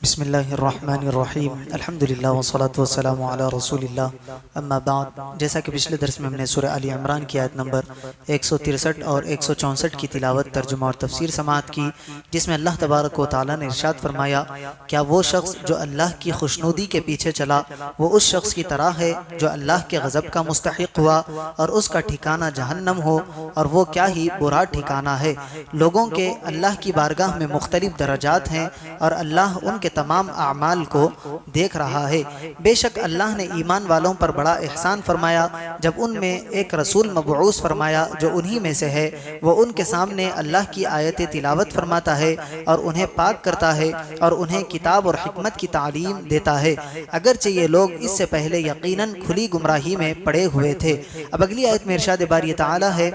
بسم اللہ الرحمن الرحیم الحمدللہ والصلاة والسلام علی رسول اللہ اما بعد، جیسا کہ پچھلے درس میں ہم نے سورہ آل عمران کی آیت نمبر 163 اور 164 کی تلاوت، ترجمہ اور تفسیر سماعت کی، جس میں اللہ تبارک و تعالیٰ نے ارشاد فرمایا، کیا وہ شخص جو اللہ کی خوشنودی کے پیچھے چلا وہ اس شخص کی طرح ہے جو اللہ کے غضب کا مستحق ہوا اور اس کا ٹھکانہ جہنم ہو، اور وہ کیا ہی برا ٹھکانہ ہے۔ لوگوں کے اللہ کی بارگاہ میں مختلف درجات ہیں اور اللہ ان کے تمام اعمال کو دیکھ رہا ہے۔ بے شک اللہ نے ایمان والوں پر بڑا احسان فرمایا جب ان میں ایک رسول مبعوث فرمایا جو انہی میں سے ہے، وہ ان کے سامنے اللہ کی آیت تلاوت فرماتا ہے اور انہیں پاک کرتا ہے اور انہیں کتاب اور حکمت کی تعلیم دیتا ہے، اگرچہ یہ لوگ اس سے پہلے یقیناً کھلی گمراہی میں پڑے ہوئے تھے۔ اب اگلی آیت میں ارشاد باری تعالی ہے،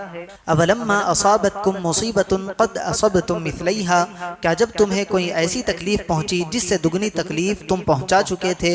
اولما اصابتکم مصیبت قد اصبتم مثلیہا، کیا جب تمہیں کوئی ایسی تکلیف پہنچی جس سے دگنی تکلیف تم پہنچا چکے تھے،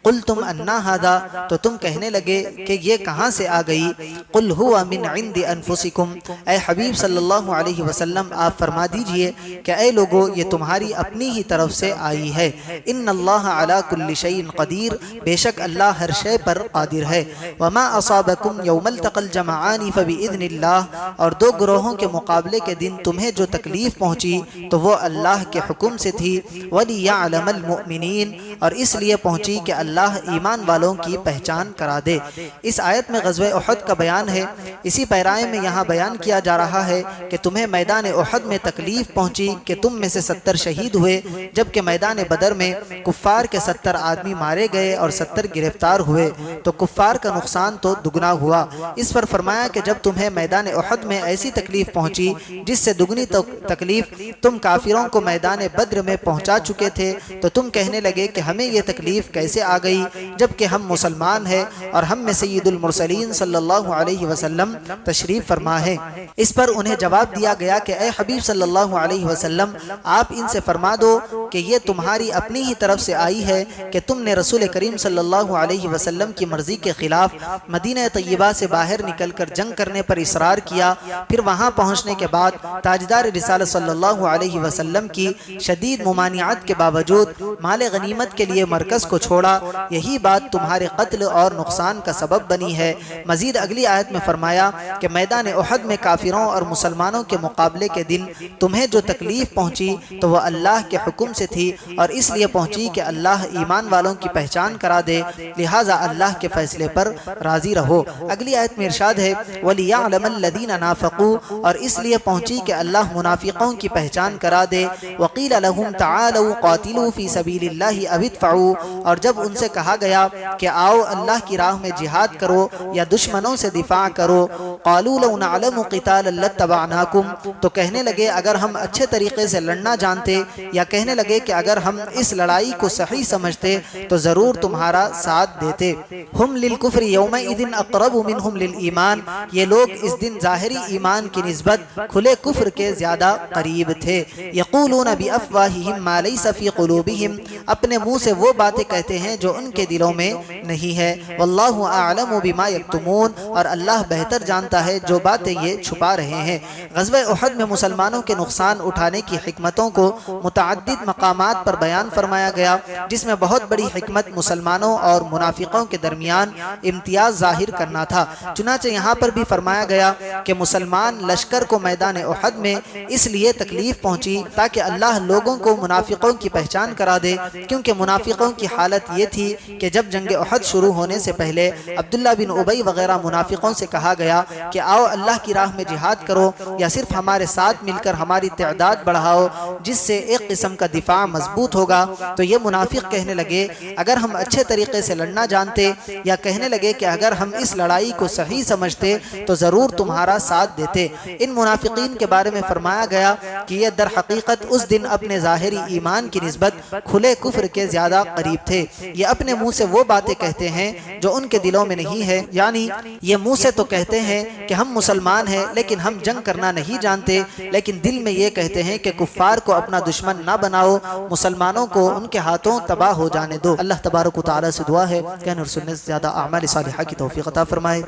قلتم انا ھذا، تو تم کہنے لگے کہ یہ کہاں سے آ گئی، قل ھو من عند انفسکم، اے حبیب صلی اللہ علیہ وسلم آپ فرما دیجئے کہ اے لوگو یہ تمہاری اپنی ہی طرف سے آئی ہے، ان اللہ علی کل شیء قدیر، بے شک اللہ ہر شے پر قادر ہے، وما اصابکم یوم التقى الجمعان فباذن اللہ، اور دو گروہوں کے مقابلے کے دن تمہیں جو تکلیف پہنچی تو وہ اللہ کے حکم سے تھی، وَلِيَعْلَمَ الْمُؤْمِنِينَ، اور اس لیے پہنچی کہ اللہ ایمان والوں کی پہچان کرا دے۔ اس آیت میں غزوہ احد کا بیان ہے۔ اسی پیرائے میں یہاں بیان کیا جا رہا ہے کہ تمہیں میدان احد میں تکلیف پہنچی کہ تم میں سے 70 شہید ہوئے، جبکہ میدان بدر میں کفار کے 70 آدمی مارے گئے اور 70 گرفتار ہوئے، تو کفار کا نقصان تو دگنا ہوا۔ اس پر فرمایا کہ جب تمہیں میدان احد میں ایسی تکلیف پہنچی جس سے دگنی تکلیف تم کافروں کو میدان بدر میں پہنچا چکے تھے، تو تم کہنے لگے کہ ہمیں یہ تکلیف کیسے آ گئی جبکہ ہم مسلمان ہیں اور ہم میں سید المرسلین صلی اللہ علیہ وسلم تشریف فرما ہے۔ اس پر انہیں جواب دیا گیا کہ اے حبیب صلی اللہ علیہ وسلم آپ ان سے فرما دو کہ یہ تمہاری اپنی ہی طرف سے آئی ہے کہ تم نے رسول کریم صلی اللہ علیہ وسلم کی مرضی کے خلاف مدینہ طیبہ سے باہر نکل کر جنگ کرنے پر اصرار کیا، پھر وہاں پہنچنے کے بعد تاجدار رسالت صلی اللہ علیہ وسلم کی شدید ممانعت کے باوجود مال غنیمت کے لیے مرکز کو چھوڑا، یہی بات تمہارے قتل اور نقصان کا سبب بنی ہے۔ مزید اگلی آیت میں فرمایا کہ میدان احد میں کافروں اور مسلمانوں کے مقابلے کے دن تمہیں جو تکلیف پہنچی تو وہ اللہ کے حکم سے تھی اور اس لیے پہنچی کہ اللہ ایمان والوں کی پہچان کرا دے، لہٰذا اللہ کے فیصلے پر راضی رہو۔ اگلی آیت میں ارشاد ہے، وَلِيَعْلَمَ الَّذِينَ نَافَقُوا، اور اس لیے پہنچی کہ اللہ منافقوں کی پہچان کرا دے، وَقِيلَ لَهُمْ تَعَالَوْا قَاتِلُوا فِي سَبِيلِ اللَّهِ أَوِ ادْفَعُوا، اور جب ان سے کہا گیا کہ آؤ اللہ کی راہ میں جہاد کرو یا دشمنوں سے دفاع کرو، قَالُوا لَوْ نَعْلَمُ قِتَالًا لَاتَّبَعْنَاكُمْ، تو کہنے لگے اگر ہم اچھے طریقے سے لڑنا جانتے، یا کہنے لگے کہ اگر ہم اس لڑائی کو صحیح سمجھتے تو ضرور تمہارا ساتھ دیتے۔ ہم للکفر یومئذ اقرب منہم للایمان، یہ لوگ اس دن ظاہری ایمان کی نسبت کھلے کفر کے زیادہ قریب تھے۔ یقولون بافواہہم ما لیس فی قلوبہم، اپنے منہ سے وہ باتیں کہتے ہیں جو ان کے دلوں میں نہیں ہے، واللہ اعلم بما یکتمون، اور اللہ بہتر جانتا ہے جو باتیں یہ چھپا رہے ہیں۔ غزوہ احد میں مسلمانوں کے نقصان اٹھانے کی حکمتوں کو متعدد مقامات پر بیان فرمایا گیا، جس میں بہت بڑی حکمت مسلمانوں اور منافقوں کے درمیان امتیاز ظاہر کرنا تھا۔ چنانچہ یہاں پر بھی فرمایا گیا کہ مسلمان لشکر کو میدان احد میں اس لیے تکلیف پہنچی تاکہ اللہ لوگوں کو منافقوں کی پہچان کرا دے، کیونکہ منافقوں کی حالت یہ تھی کہ جب جنگ احد شروع ہونے سے پہلے عبداللہ بن ابی وغیرہ منافقوں سے کہا گیا کہ آؤ اللہ کی راہ میں جہاد کرو یا صرف ہمارے ساتھ مل کر ہماری تعداد بڑھاؤ جس سے ایک قسم کا دفاع مضبوط ہوگا، تو یہ منافق کہنے لگے اگر ہم اچھے طریقے سے لڑنا جانتے، یا کہنے لگے کہ اگر ہم اس لڑائی کو صحیح سمجھتے تو ضرور تمہارا ساتھ دیتے۔ ان منافقین کے بارے میں فرمایا گیا کہ یہ در حقیقت اس دن اپنے ظاہری ایمان کی نسبت کھلے کفر کے زیادہ قریب تھے۔ یہ اپنے منہ سے وہ باتیں کہتے ہیں جو ان کے دلوں میں نہیں ہے، یعنی یہ منہ سے تو کہتے ہیں کہ ہم مسلمان ہیں لیکن ہم جنگ کرنا نہیں جانتے، لیکن دل میں یہ کہتے ہیں کہ کفار کو اپنا دشمن نہ بناؤ، مسلمانوں کو ان کے ہاتھوں تباہ ہو جانے دو۔ اللہ تبارک و تعالی سے دعا ہے کہ ہمیں سننے سے زیادہ اعمال صالحہ کی توفیق عطا فرمائے۔